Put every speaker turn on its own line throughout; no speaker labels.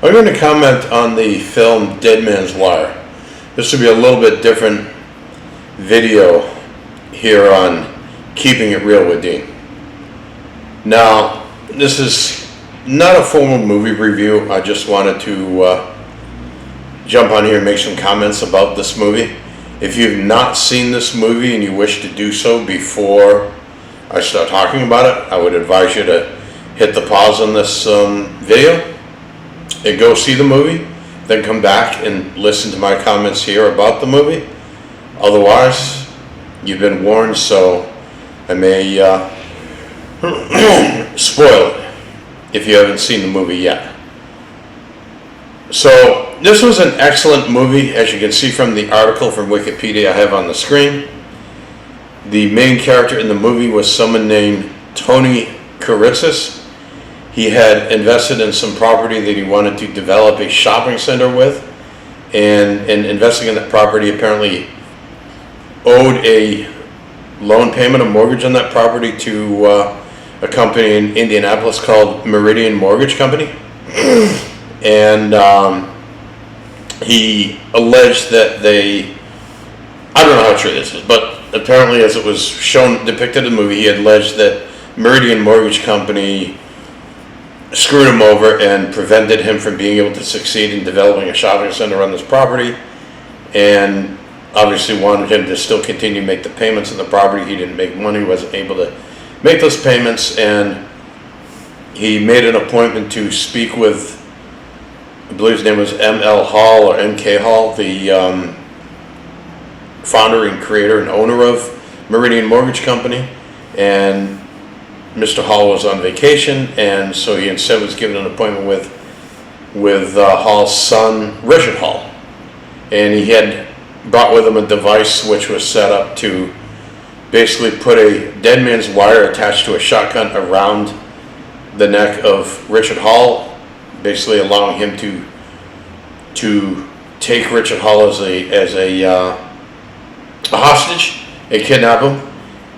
I'm going to comment on the film Dead Man's Wire. This will be a little bit different video here on Keeping It Real with Dean. Now, this is not a formal movie review. I just wanted to jump on here and make some comments about this movie. If you've not seen this movie and you wish to do so before I start talking about it, I would advise you to hit the pause on this video and go see the movie, then come back and listen to my comments here about the movie. Otherwise, you've been warned, so I may spoil it if you haven't seen the movie yet. So, this was an excellent movie, as you can see from the article from Wikipedia I have on the screen. The main character in the movie was someone named Tony Kiritsis. He had invested in some property that he wanted to develop a shopping center with, and in investing in that property apparently owed a loan payment, a mortgage on that property to a company in Indianapolis called Meridian Mortgage Company. And he alleged that I don't know how true this is, but apparently as it was depicted in the movie, he had alleged that Meridian Mortgage Company screwed him over and prevented him from being able to succeed in developing a shopping center on this property, and obviously wanted him to still continue to make the payments on the property. He didn't make money, wasn't able to make those payments, and he made an appointment to speak with, I believe his name was M.L. Hall or M.K. Hall, the founder and creator and owner of Meridian Mortgage Company. And Mr. Hall was on vacation, and so he instead was given an appointment with Hall's son, Richard Hall. And he had brought with him a device which was set up to basically put a dead man's wire attached to a shotgun around the neck of Richard Hall, basically allowing him to take Richard Hall as a hostage and kidnap him,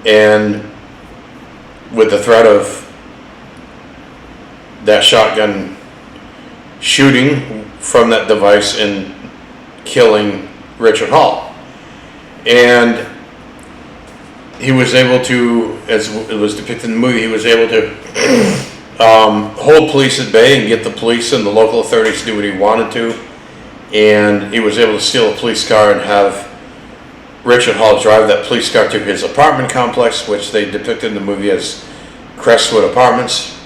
and with the threat of that shotgun shooting from that device and killing Richard Hall. And he was able to, as it was depicted in the movie, he was able to hold police at bay and get the police and the local authorities to do what he wanted to. And he was able to steal a police car and have Richard Hall drive that police car to his apartment complex, which they depicted in the movie as Crestwood Apartments.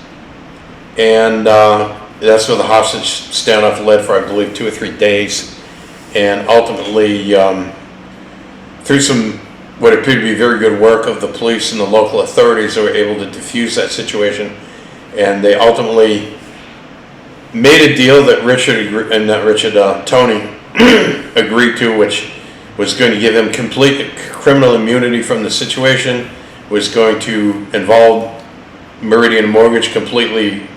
And that's where the hostage standoff led for, I believe, 2 or 3 days. And ultimately, through some what appeared to be very good work of the police and the local authorities, they were able to defuse that situation. And they ultimately made a deal that Tony agreed to, which was going to give him complete criminal immunity from the situation, was going to involve Meridian Mortgage completely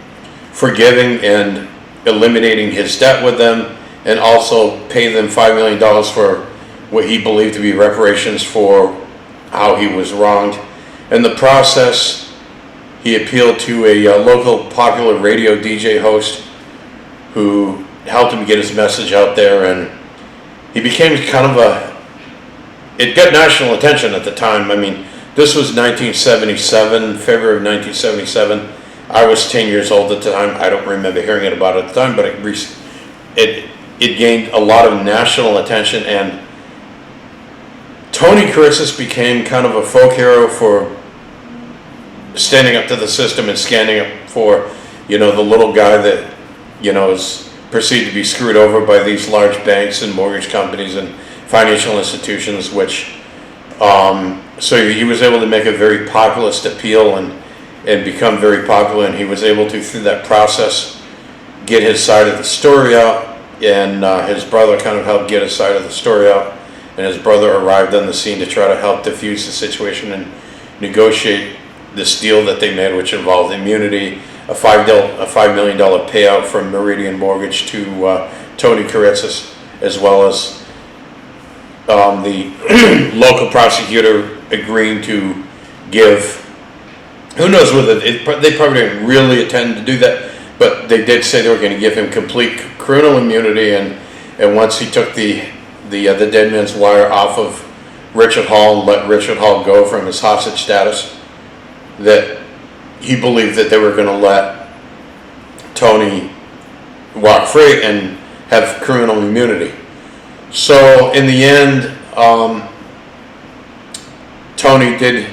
forgiving and eliminating his debt with them, and also pay them $5 million for what he believed to be reparations for how he was wronged. In the process, he appealed to a local popular radio DJ host who helped him get his message out there, and he became kind of it got national attention at the time. I mean, this was 1977, February of 1977. I was 10 years old at the time. I don't remember hearing it about it at the time, but it gained a lot of national attention, and Tony Kiritsis became kind of a folk hero for standing up to the system and standing up for, the little guy that, is perceived to be screwed over by these large banks and mortgage companies and financial institutions, which, so he was able to make a very populist appeal and become very popular, and he was able to, through that process, get his side of the story out, and his brother kind of helped get his side of the story out, and his brother arrived on the scene to try to help defuse the situation and negotiate this deal that they made, which involved immunity, a $5 million payout from Meridian Mortgage to Tony Kiritsis, as well as the local prosecutor agreeing to give, who knows whether they probably didn't really intend to do that, but they did say they were going to give him complete criminal immunity, and once he took the dead man's wire off of Richard Hall and let Richard Hall go from his hostage status, that he believed that they were going to let Tony walk free and have criminal immunity. So in the end, Tony did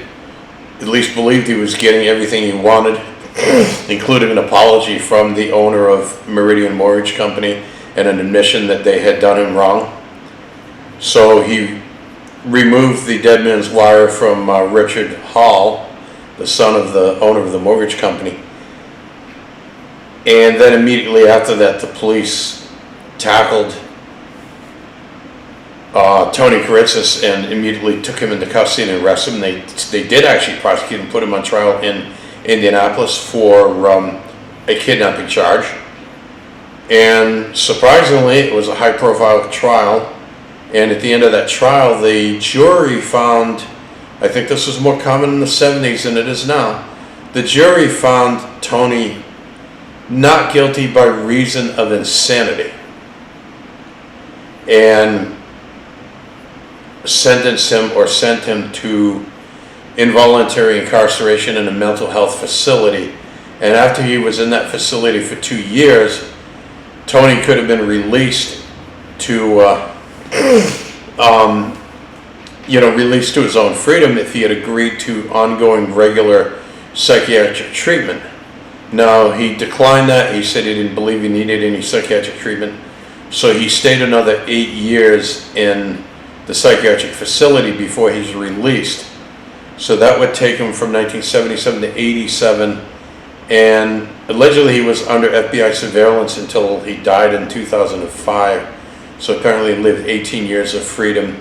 at least believed he was getting everything he wanted, including an apology from the owner of Meridian Mortgage Company and an admission that they had done him wrong. So he removed the dead man's wire from Richard Hall, the son of the owner of the mortgage company. And then immediately after that, the police tackled Tony Kiritsis and immediately took him into custody and arrested him. They did actually prosecute and put him on trial in Indianapolis for a kidnapping charge. And surprisingly, it was a high-profile trial. And at the end of that trial, the jury found, I think this was more common in the 70s than it is now, the jury found Tony not guilty by reason of insanity and sentenced him or sent him to involuntary incarceration in a mental health facility. And after he was in that facility for 2 years, Tony could have been released to released to his own freedom if he had agreed to ongoing regular psychiatric treatment. Now, he declined that. He said he didn't believe he needed any psychiatric treatment. So he stayed another 8 years in the psychiatric facility before he's released. So that would take him from 1977 to 87. And allegedly he was under FBI surveillance until he died in 2005. So apparently he lived 18 years of freedom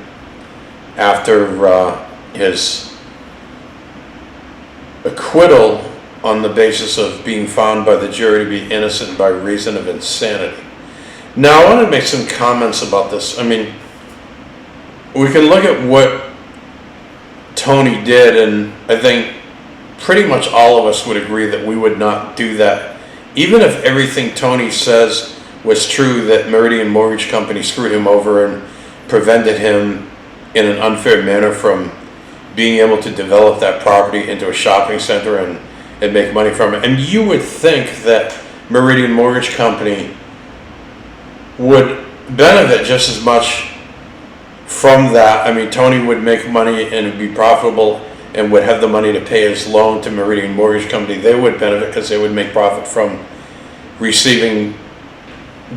after his acquittal on the basis of being found by the jury to be innocent by reason of insanity. Now, I want to make some comments about this. I mean, we can look at what Tony did, and I think pretty much all of us would agree that we would not do that. Even if everything Tony says was true, that Meridian Mortgage Company screwed him over and prevented him in an unfair manner from being able to develop that property into a shopping center and make money from it. And you would think that Meridian Mortgage Company would benefit just as much from that. I mean, Tony would make money and would be profitable and would have the money to pay his loan to Meridian Mortgage Company. They would benefit because they would make profit from receiving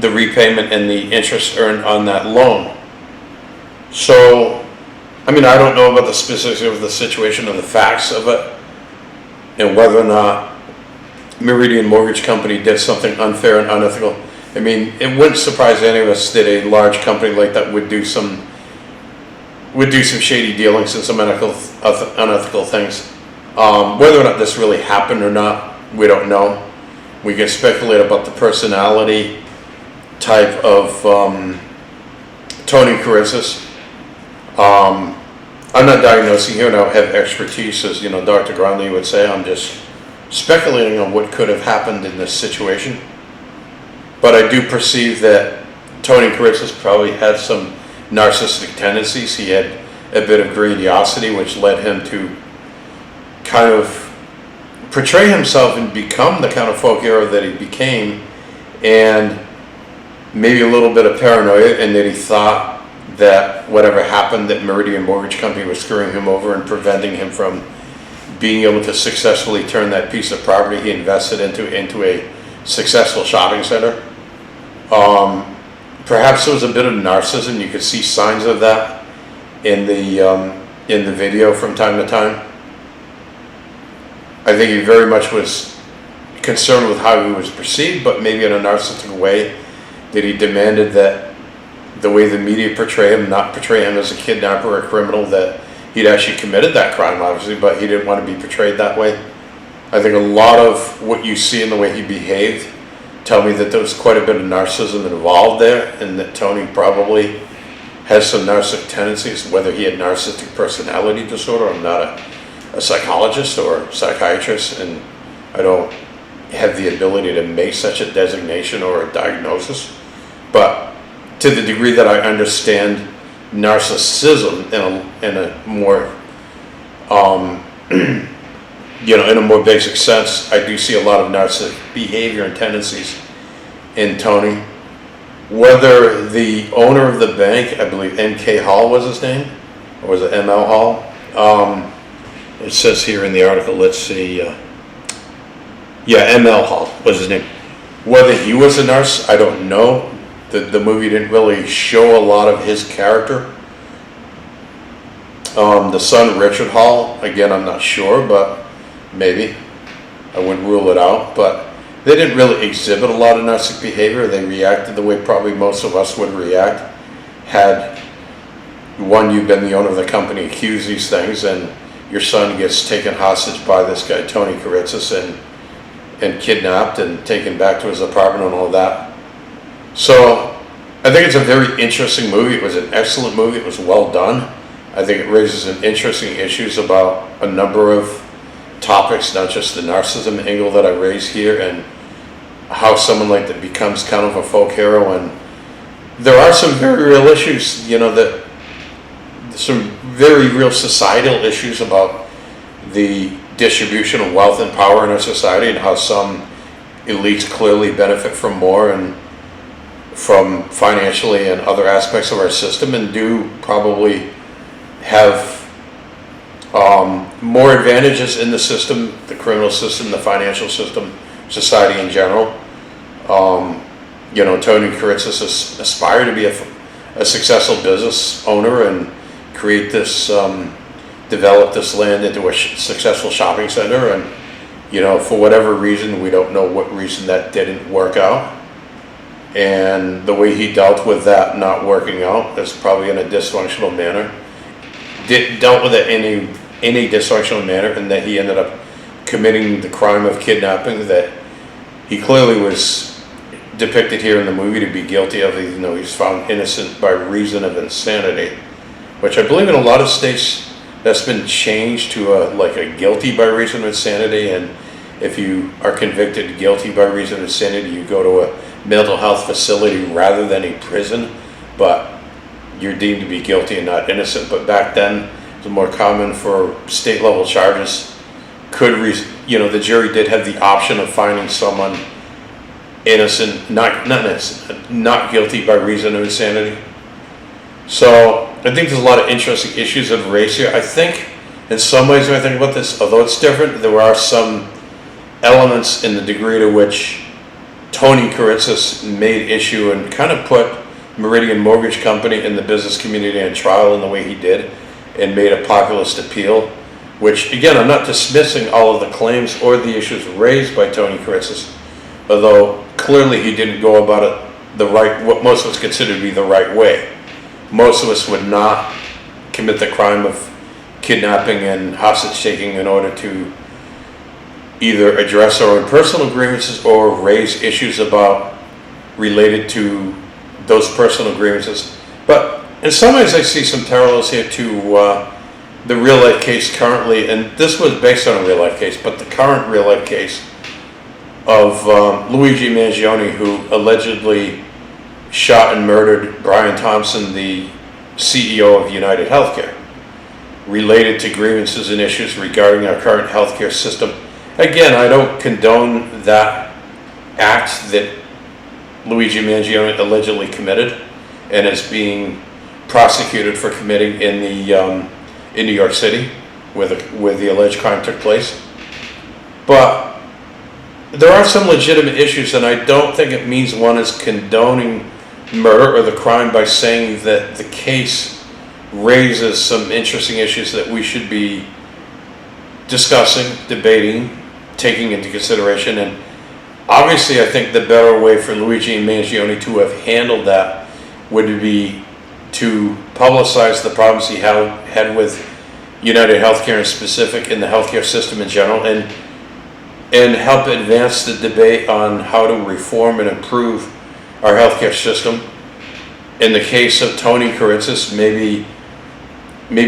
the repayment and the interest earned on that loan. So, I mean, I don't know about the specifics of the situation or the facts of it and whether or not Meridian Mortgage Company did something unfair and unethical. I mean, it wouldn't surprise any of us that a large company like that would do some shady dealings and some unethical things. Whether or not this really happened or not, we don't know. We can speculate about the personality type of Tony Kiritsis. I'm not diagnosing here, and I don't have expertise, as Dr. Grundy would say. I'm just speculating on what could have happened in this situation. But I do perceive that Tony Kiritsis probably had some narcissistic tendencies. He had a bit of grandiosity, which led him to kind of portray himself and become the kind of folk hero that he became, and maybe a little bit of paranoia, and that he thought that whatever happened, that Meridian Mortgage Company was screwing him over and preventing him from being able to successfully turn that piece of property he invested into a successful shopping center. Perhaps there was a bit of narcissism. You could see signs of that in the video from time to time. I think he very much was concerned with how he was perceived, but maybe in a narcissistic way, that he demanded that the way the media portray him, not portray him as a kidnapper or a criminal, that he'd actually committed that crime, obviously, but he didn't want to be portrayed that way. I think a lot of what you see in the way he behaved tell me that there was quite a bit of narcissism involved there, and that Tony probably has some narcissistic tendencies. Whether he had narcissistic personality disorder, I'm not a psychologist or psychiatrist, and I don't have the ability to make such a designation or a diagnosis, but to the degree that I understand narcissism in a more, in a more basic sense, I do see a lot of narcissistic behavior and tendencies in Tony. Whether the owner of the bank, I believe N.K. Hall was his name, or was it M.L. Hall? It says here in the article, let's see, M.L. Hall was his name. Whether he was a narcissist, I don't know. The movie didn't really show a lot of his character. The son, Richard Hall, again, I'm not sure, but maybe. I wouldn't rule it out, but they didn't really exhibit a lot of narcissistic behavior. They reacted the way probably most of us would react had one, you've been the owner of the company, accused these things, and your son gets taken hostage by this guy, Tony Kiritsis, and kidnapped and taken back to his apartment and all that. So I think it's a very interesting movie. It was an excellent movie. It was well done. I think it raises some interesting issues about a number of topics, not just the narcissism angle that I raise here, and how someone like that becomes kind of a folk hero. And there are some very real issues, that some very real societal issues about the distribution of wealth and power in our society, and how some elites clearly benefit from more and from financially and other aspects of our system, and do probably have more advantages in the system, the criminal system, the financial system, society in general. Tony Kiritsis aspired to be a successful business owner and create this, develop this land into a successful shopping center. And, for whatever reason, we don't know what reason, that didn't work out. And the way he dealt with that not working out is probably in a dysfunctional manner. Dealt with it in a dysfunctional manner, and that he ended up committing the crime of kidnapping that he clearly was depicted here in the movie to be guilty of, even though he's found innocent by reason of insanity, which I believe in a lot of states that's been changed to a guilty by reason of insanity. And if you are convicted guilty by reason of insanity, you go to a mental health facility rather than a prison, but you're deemed to be guilty and not innocent. But back then, it was more common for state level charges. The jury did have the option of finding someone innocent, not guilty by reason of insanity. So I think there's a lot of interesting issues of race here. I think in some ways, when I think about this, although it's different, there are some elements in the degree to which Tony Kiritsis made issue and kind of put Meridian Mortgage Company and the business community on trial in the way he did, and made a populist appeal, which, again, I'm not dismissing all of the claims or the issues raised by Tony Kiritsis, although clearly he didn't go about it what most of us consider to be the right way. Most of us would not commit the crime of kidnapping and hostage taking in order to either address our own personal grievances or raise issues related to those personal grievances. But in some ways, I see some parallels here to the real life case currently, and this was based on a real life case, but the current real life case of Luigi Mangione, who allegedly shot and murdered Brian Thompson, the CEO of United Healthcare, related to grievances and issues regarding our current healthcare system. Again, I don't condone that act that Luigi Mangione allegedly committed and is being prosecuted for committing in New York City, where the alleged crime took place. But there are some legitimate issues, and I don't think it means one is condoning murder or the crime by saying that the case raises some interesting issues that we should be discussing, debating, taking into consideration. And obviously, I think the better way for Luigi Mangione to have handled that would be to publicize the problems he had with United Healthcare in specific, in the healthcare system in general, and help advance the debate on how to reform and improve our healthcare system. In the case of Tony Kiritsis, maybe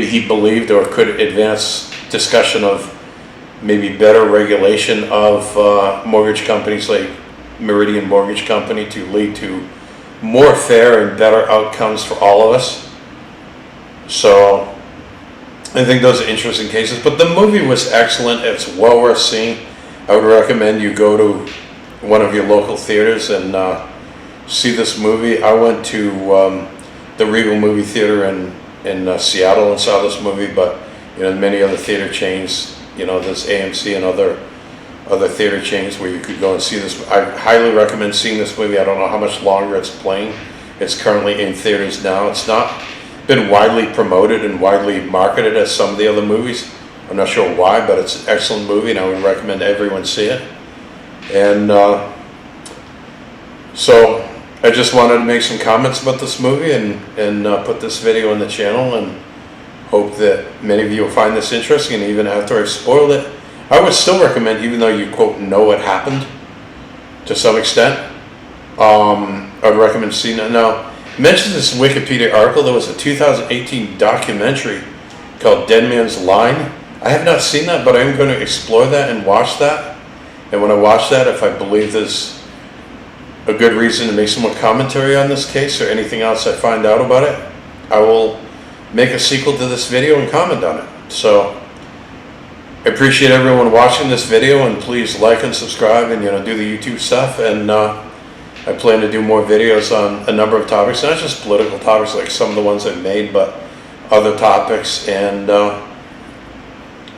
he believed or could advance discussion of maybe better regulation of mortgage companies like Meridian Mortgage Company to lead to more fair and better outcomes for all of us. So I think those are interesting cases, but the movie was excellent. It's well worth seeing. I would recommend you go to one of your local theaters and see this movie. I went to the Regal Movie Theater in Seattle and saw this movie, but many other theater chains, there's AMC and other theater chains where you could go and see this. I highly recommend seeing this movie. I don't know how much longer it's playing. It's currently in theaters now. It's not been widely promoted and widely marketed as some of the other movies. I'm not sure why, but it's an excellent movie and I would recommend everyone see it. And so I just wanted to make some comments about this movie and put this video on the channel, and hope that many of you will find this interesting. And even after I've spoiled it, I would still recommend, even though you quote know what happened to some extent, I'd recommend seeing it. Now, it mentions this Wikipedia article. There was a 2018 documentary called Dead Man's Line. I have not seen that, but I'm going to explore that and watch that. And when I watch that, if I believe there's a good reason to make some more commentary on this case or anything else I find out about it, I will make a sequel to this video and comment on it. So I appreciate everyone watching this video, and please like and subscribe and do the YouTube stuff. And I plan to do more videos on a number of topics, not just political topics like some of the ones I've made, but other topics. And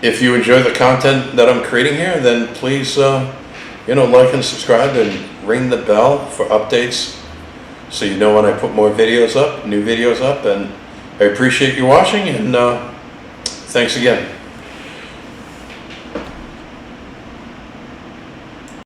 if you enjoy the content that I'm creating here, then please like and subscribe and ring the bell for updates so you know when I put more videos up, new videos up. And I appreciate you watching, and thanks again.